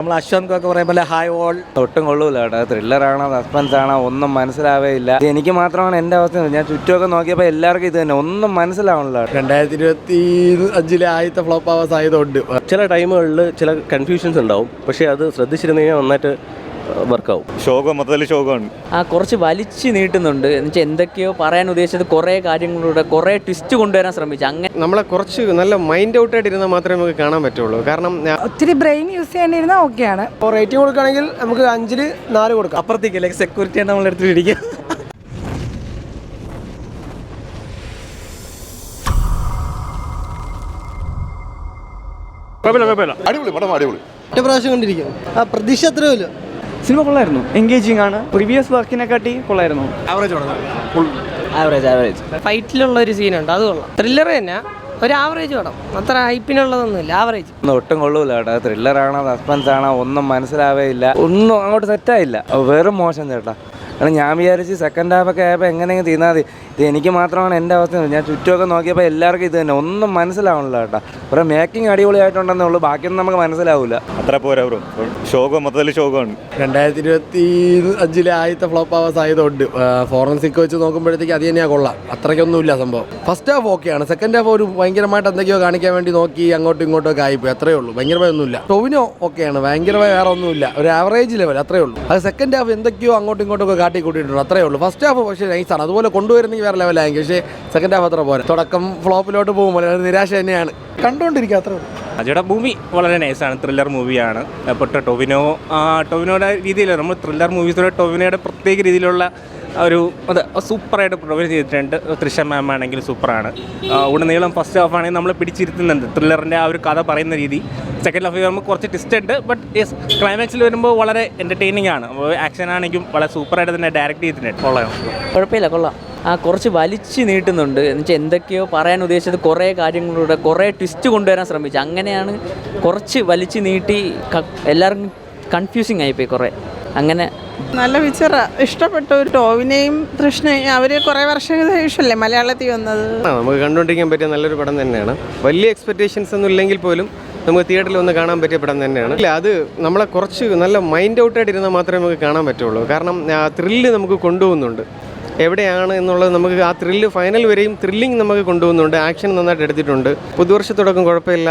നമ്മൾ അശ്വന്തൊക്കെ പറയുമ്പോൾ hi all ഒട്ടും കൊള്ളൂല കേട്ടോ. ത്രില്ലറാണോ സസ്പെൻസ് ആണോ ഒന്നും മനസ്സിലാവേയില്ല. എനിക്ക് മാത്രമാണ് എൻ്റെ അവസ്ഥ. ഞാൻ ചുറ്റുമൊക്കെ നോക്കിയപ്പോൾ എല്ലാവർക്കും ഇത് തന്നെ ഒന്നും മനസ്സിലാവണല്ലോ. 2025 ആദ്യത്തെ ഫ്ലോപ്പ് ആവാൻ സാധ്യതയുണ്ട്. ചില ടൈമുകളിൽ ചില കൺഫ്യൂഷൻസ് ഉണ്ടാവും, പക്ഷേ അത് ശ്രദ്ധിച്ചിരുന്നു കഴിഞ്ഞാൽ നന്നായിട്ട് വർക്കാവും. ശോകം മൊത്തത്തിൽ ശോകമാണ്. കുറച്ച് വലിച്ചു നീട്ടുന്നുണ്ട്. എന്നുവെച്ചാൽ എന്തൊക്കെയോ പറയാൻ ഉദ്ദേശിച്ചത് കുറേ കാര്യങ്ങളിലൂടെ കുറേ ട്വിസ്റ്റ് കൊണ്ടുവരാൻ ശ്രമിച്ചു. അങ്ങനെ നമ്മളെ കുറച്ച് നല്ല മൈൻഡ് ഔട്ട് ആയിട്ട് ഇരുന്നാൽ മാത്രമേ നമുക്ക് കാണാൻ പറ്റുള്ളൂ. കാരണം ഒത്തിരി ബ്രെയിൻ യൂസ് ചെയ്യേണ്ടിരുന്നാൽ ഓക്കെയാണ്. റേറ്റിംഗ് കൊടുക്കുകയാണെങ്കിൽ നമുക്ക് 5-ൽ 4 കൊടുക്കാം. അപ്പുറത്തേക്ക് ലൈക്ക് സെക്യൂരിറ്റി നമ്മൾ എടുത്തിട്ട് ഇരിക്കുക. അടിപൊളി പടം, അടിപൊളി. ഒറ്റ പ്രാവശ്യം കണ്ടിരിക്കും. പ്രതീക്ഷ അത്രയുമില്ല. സിനിമ കൊള്ളായിരുന്നു, എൻഗേജിങ് ആണ്. പ്രീവിയസ് വർക്കിനെക്കാട്ടി കൊള്ളായിരുന്നു. ആവറേജ് ഫൈറ്റിലുള്ള ഒരു സീനുണ്ട്, അത് കൊള്ളാം. ത്രില്ലർ തന്നെ, ഒരു ആവറേജ് പടം. അത്ര ഹൈപ്പിനുള്ളതൊന്നുമില്ല, ആവറേജ്. ഒട്ടും കൊള്ളൂല കേട്ടോ. ത്രില്ലറാണോ സസ്പെൻസ് ആണോ ഒന്നും മനസ്സിലാവേയില്ല. ഒന്നും അങ്ങോട്ട് സെറ്റായില്ല. വെറും മോശം ചേട്ടാ. കാരണം ഞാൻ വിചാരിച്ച് സെക്കൻഡ് ഹാഫൊക്കെ ആയപ്പോൾ എങ്ങനെയെങ്കിലും തീർന്നാൽ മതി. ഇത് എനിക്ക് മാത്രമാണ് എൻ്റെ അവസ്ഥ. ഞാൻ ചുറ്റുമൊക്കെ നോക്കിയപ്പോൾ എല്ലാവർക്കും ഇത് തന്നെ ഒന്നും മനസ്സിലാവണല്ലോ കേട്ടോ. കുറേ മേക്കിംഗ് അടിപൊളിയായിട്ടുണ്ടെന്നേ ഉള്ളൂ, ബാക്കിയൊന്നും നമുക്ക് മനസ്സിലാവില്ല. അത്ര പോരാ ബ്രോ. ശോകം മൊത്തത്തിൽ ശോകമാണ്. 2025 ആദ്യത്തെ ഫ്ലോപ്പ് ആവാൻ സാധ്യതയുണ്ട്. ഫോറൻസിക് വെച്ച് നോക്കുമ്പോഴത്തേക്ക് അത് തന്നെയാണ് കൊള്ളാം. അത്രയ്ക്കൊന്നുമില്ല സംഭവം. ഫസ്റ്റ് ഹാഫ് ഓക്കെയാണ്. സെക്കൻഡ് ഹാഫ് ഒരു ഭയങ്കരമായിട്ട് എന്തൊക്കെയോ കാണിക്കാൻ വേണ്ടി നോക്കി അങ്ങോട്ടും ഇങ്ങോട്ടും ആയിപ്പോയി. അത്രയേ ഉള്ളൂ. ഭയങ്കരമായൊന്നുമില്ല. ടൊവിനോ ഓക്കെയാണ്. ഭയങ്കരമായി വേറെ ഒന്നുമില്ല. ഒരു ആവറേജ് ലെവൽ, അത്രയേ ഉള്ളൂ. അത് സെക്കൻഡ് ഹാഫ് എന്തൊക്കെയോ അങ്ങോട്ടും ഇങ്ങോട്ടും ഒക്കെ കാട്ടി കൂട്ടിയിട്ടുണ്ട്, അത്രയേ ഉള്ളൂ. ഫസ്റ്റ് ഹാഫ് പക്ഷേ നൈസാണ്. അതുപോലെ കൊണ്ടുവരുന്നെങ്കിൽ വേറെ ലെവലായെങ്കിൽ. പക്ഷേ സെക്കൻഡ് ഹാഫ് അത്ര പോരാ. തുടക്കം ഫ്ലോപ്പിലോട്ട് പോകുമ്പോൾ നിരാശ തന്നെയാണ്. കണ്ടുകൊണ്ടിരിക്കുക, അത്രേ ഉള്ളൂ. അജയുടെ മൂവി വളരെ നൈസാണ്. ത്രില്ലർ മൂവിയാണ്. പെട്ട ടൊവിനോയുടെ രീതിയിൽ നമ്മൾ ത്രില്ലർ മൂവീസിലൂടെ ടൊവിനോയുടെ പ്രത്യേക രീതിയിലുള്ള ഒരു അത് സൂപ്പറായിട്ട് പ്രൊവൈഡ് ചെയ്തിട്ടുണ്ട്. തൃശ്ശ മാം ആണെങ്കിൽ സൂപ്പറാണ്. ഉടനീളം ഫസ്റ്റ് ഹാഫ് ആണെങ്കിൽ നമ്മൾ പിടിച്ചിരുത്തുന്നുണ്ട്. ത്രില്ലറിൻ്റെ ആ ഒരു കഥ പറയുന്ന രീതി. സെക്കൻഡ് ഹാഫ് വരുമ്പോൾ കുറച്ച് ട്വിസ്റ്റ് ഉണ്ട്, ബട്ട് യെസ് ക്ലൈമാക്സിൽ വരുമ്പോൾ വളരെ എൻ്റർടൈനിങ് ആണ്. ആക്ഷൻ ആണെങ്കിലും വളരെ സൂപ്പറായിട്ട് തന്നെ ഡയറക്റ്റ് ചെയ്തിട്ടുണ്ട്. കുഴപ്പമില്ല, കൊള്ളാം. കുറച്ച് വലിച്ചു നീട്ടുന്നുണ്ട്. എന്നുവെച്ചാൽ എന്തൊക്കെയോ പറയാൻ ഉദ്ദേശിച്ചത് കുറേ കാര്യങ്ങളിലൂടെ കുറേ ട്വിസ്റ്റ് കൊണ്ടുവരാൻ ശ്രമിച്ചു. അങ്ങനെയാണ് കുറച്ച് വലിച്ചു നീട്ടി എല്ലാവർക്കും കൺഫ്യൂസിങ് ആയിപ്പോയി കുറേ. അങ്ങനെ നല്ല പിക്ചറാ, ഇഷ്ടപ്പെട്ടു. ഒരു ടോവിനെയും തൃഷ്ണയും അവർ കുറേ വർഷങ്ങൾക്ക് ശേഷമല്ലേ മലയാളത്തിൽ വന്നത്. നമുക്ക് കണ്ടുകൊണ്ടിരിക്കാൻ പറ്റിയ നല്ലൊരു പടം തന്നെയാണ്. വലിയ എക്സ്പെക്റ്റേഷൻസ് ഒന്നും ഇല്ലെങ്കിൽ പോലും നമുക്ക് തിയേറ്ററിൽ ഒന്ന് കാണാൻ പറ്റിയ പടം തന്നെയാണ്. ഇല്ല, അത് നമ്മളെ കുറച്ച് നല്ല മൈൻഡ് ഔട്ടായിട്ട് ഇരുന്നാൽ മാത്രമേ നമുക്ക് കാണാൻ പറ്റുള്ളൂ. കാരണം ത്രില്ല് നമുക്ക് കൊണ്ടുപോകുന്നുണ്ട്. എവിടെയാണ് എന്നുള്ളത് നമുക്ക് ആ ത്രില്ല് ഫൈനൽ വരെയും ത്രില്ലിങ് നമുക്ക് കൊണ്ടുപോകുന്നുണ്ട്. ആക്ഷൻ നന്നായിട്ട് എടുത്തിട്ടുണ്ട്. പുതുവർഷത്തോടൊപ്പം കുഴപ്പമില്ല.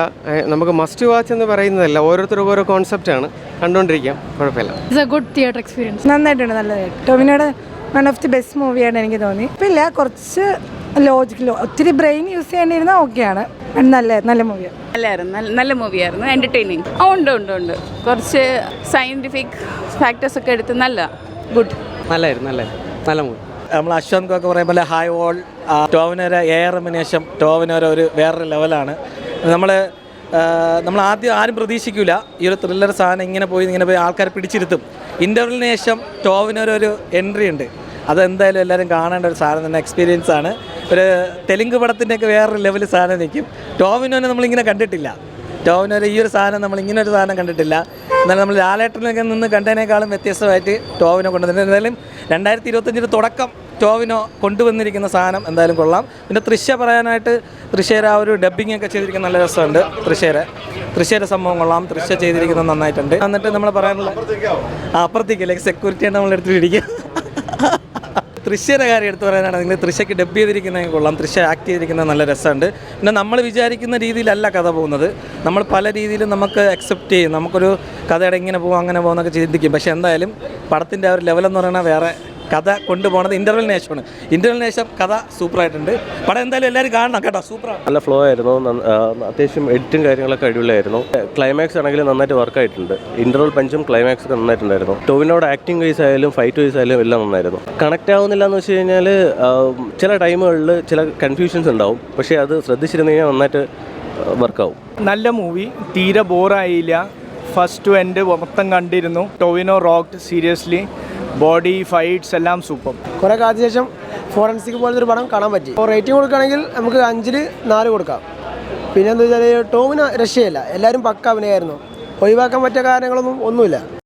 നമുക്ക് മസ്റ്റ് വാച്ച് എന്ന് പറയുന്നതല്ല, ഓരോരുത്തർക്കും ഓരോ കോൺസെപ്റ്റാണ്. കണ്ടുകൊണ്ടിരിക്കാം, കുഴപ്പമില്ല. It's A good theatre experience. നന്നായിട്ടുണ്ട്, നല്ലതായിട്ട്. ടൊവിനോയുടെ വൺ ഓഫ് ദി ബെസ്റ്റ് മൂവിയാണ് എനിക്ക് തോന്നി. ഇല്ല, കുറച്ച് ലോജിക്കലോ ഒത്തിരി ബ്രെയിൻ യൂസ് ചെയ്യേണ്ടിരുന്നാൽ ഓക്കെയാണ്. നല്ല മൂവിയാണ്. നല്ല മൂവിയായിരുന്നു, എൻ്റർടൈനിങ്. ഉണ്ട് കുറച്ച് സയൻറ്റിഫിക് ഫാക്ടേഴ്സ് ഒക്കെ എടുത്ത് നല്ല ഗുഡ്. നല്ല മൂവി. നമ്മൾ അശ്വന്തൊക്കെ പറയുമ്പോൾ ഹായ് ഓൾ ടോവിനോര എയറിന് ശേഷം ടോവിനോര ഒരു വേറൊരു ലെവലാണ്. നമ്മൾ ആദ്യം ആരും പ്രതീക്ഷിക്കില്ല ഈ ഒരു ത്രില്ലർ സാധനം ഇങ്ങനെ പോയി ആൾക്കാരെ പിടിച്ചിരുത്തും. ഇൻ്റർവെല്ലിന് ശേഷം ടോവിനോര ഒരു എൻട്രി ഉണ്ട്. അതെന്തായാലും എല്ലാവരും കാണേണ്ട ഒരു സാധനം തന്നെ, എക്സ്പീരിയൻസ് ആണ്. ഒരു തെലുങ്ക് പടത്തിൻ്റെയൊക്കെ വേറൊരു ലെവൽ സാധനം നിൽക്കും. ടോവിനോനെ നമ്മളിങ്ങനെ കണ്ടിട്ടില്ല. ടോവിനോര ഈ ഒരു സാധനം നമ്മളിങ്ങനെ ഒരു സാധനം കണ്ടിട്ടില്ല. എന്നാലും നമ്മൾ ലാലേട്ടനൊക്കെ നിന്ന് കണ്ടതിനേക്കാളും വ്യത്യസ്തമായിട്ട് ടോവിനോ കൊണ്ടുവന്നിട്ടുണ്ട്. എന്തായാലും 2025 തുടക്കം ടോവിനോ കൊണ്ടുവന്നിരിക്കുന്ന സാധനം എന്തായാലും കൊള്ളാം. പിന്നെ തൃശ്ശ പറയാനായിട്ട് തൃശ്ശേര ആ ഒരു ഡബ്ബിങ് ഒക്കെ ചെയ്തിരിക്കുന്ന നല്ല രസമുണ്ട്. തൃശ്ശേര സംഭവം കൊള്ളാം. തൃശ്ശ ചെയ്തിരിക്കുന്നത് നന്നായിട്ടുണ്ട്. എന്നിട്ട് നമ്മൾ പറയാനുള്ള അപ്പുറത്തേക്ക് ലൈക്ക് സെക്യൂരിറ്റി നമ്മൾ എടുത്തിട്ട് ഇരിക്കുക. തൃശ്ശേര കാര്യം എടുത്തു പറയാനാണെങ്കിൽ തൃശ്ശയ്ക്ക് ഡബ് ചെയ്തിരിക്കുന്നതെങ്കിൽ കൊള്ളാം. തൃശ്ശ ആക്ട് ചെയ്തിരിക്കുന്നത് നല്ല രസമുണ്ട്. പിന്നെ നമ്മൾ വിചാരിക്കുന്ന രീതിയിലല്ല കഥ പോകുന്നത്. നമ്മൾ പല രീതിയിലും നമുക്ക് അക്സെപ്റ്റ് ചെയ്യും. നമുക്കൊരു കഥയുടെ ഇങ്ങനെ പോകും അങ്ങനെ പോകുന്നൊക്കെ ചിന്തിക്കും. പക്ഷേ എന്തായാലും പടത്തിൻ്റെ ആ ഒരു ലെവലെന്ന് പറയുന്നത് വേറെ. കഥ കൊണ്ടുപോകുന്നത് ഇൻ്റർവെല്ലിന് ശേഷമാണ്. ഇൻ്റർവെല്ലിന് ശേഷം കഥ സൂപ്പറായിട്ടുണ്ട്. പടം എന്തായാലും എല്ലാവരും കാണണം കേട്ടോ, സൂപ്പറാണ്. നല്ല ഫ്ലോ ആയിരുന്നു. അത്യാവശ്യം എഡിറ്റും കാര്യങ്ങളൊക്കെ അടിപൊളിയായിരുന്നു. ക്ലൈമാക്സ് ആണെങ്കിലും നന്നായിട്ട് വർക്കായിട്ടുണ്ട്. ഇൻ്റർവൽ പഞ്ചും ക്ലൈമാക്സ് ഒക്കെ നന്നായിട്ടുണ്ടായിരുന്നു. ടോവിനോയുടെ ആക്ടിങ് വൈസ് ആയാലും ഫൈറ്റ് വൈസ് ആയാലും എല്ലാം നന്നായിരുന്നു. കണക്റ്റ് ആവുന്നില്ല എന്ന് വെച്ച് കഴിഞ്ഞാൽ ചില ടൈമുകളിൽ ചില കൺഫ്യൂഷൻസ് ഉണ്ടാവും, പക്ഷേ അത് ശ്രദ്ധിച്ചിരുന്നു കഴിഞ്ഞാൽ നന്നായിട്ട് വർക്കാവും. നല്ല മൂവി, തീരെ ബോറായില്ല. ഫസ്റ്റ് ടു എൻഡ് മൊത്തം കണ്ടിരുന്നു. Tovino rocked seriously. Body fights എല്ലാം സൂപ്പർ. കുറേ കാലത്തിന് ശേഷം ഫോറൻസിക് പോലത്തെ ഒരു പടം കാണാൻ പറ്റി. റേറ്റിംഗ് കൊടുക്കുകയാണെങ്കിൽ നമുക്ക് 5-ൽ 4 കൊടുക്കാം. പിന്നെ എന്താ വെച്ചാൽ ടോവിനോ രക്ഷയില്ല. എല്ലാവരും പക്ക അഭിനയമായിരുന്നു. ഒഴിവാക്കാൻ പറ്റിയ കാര്യങ്ങളൊന്നും ഒന്നുമില്ല.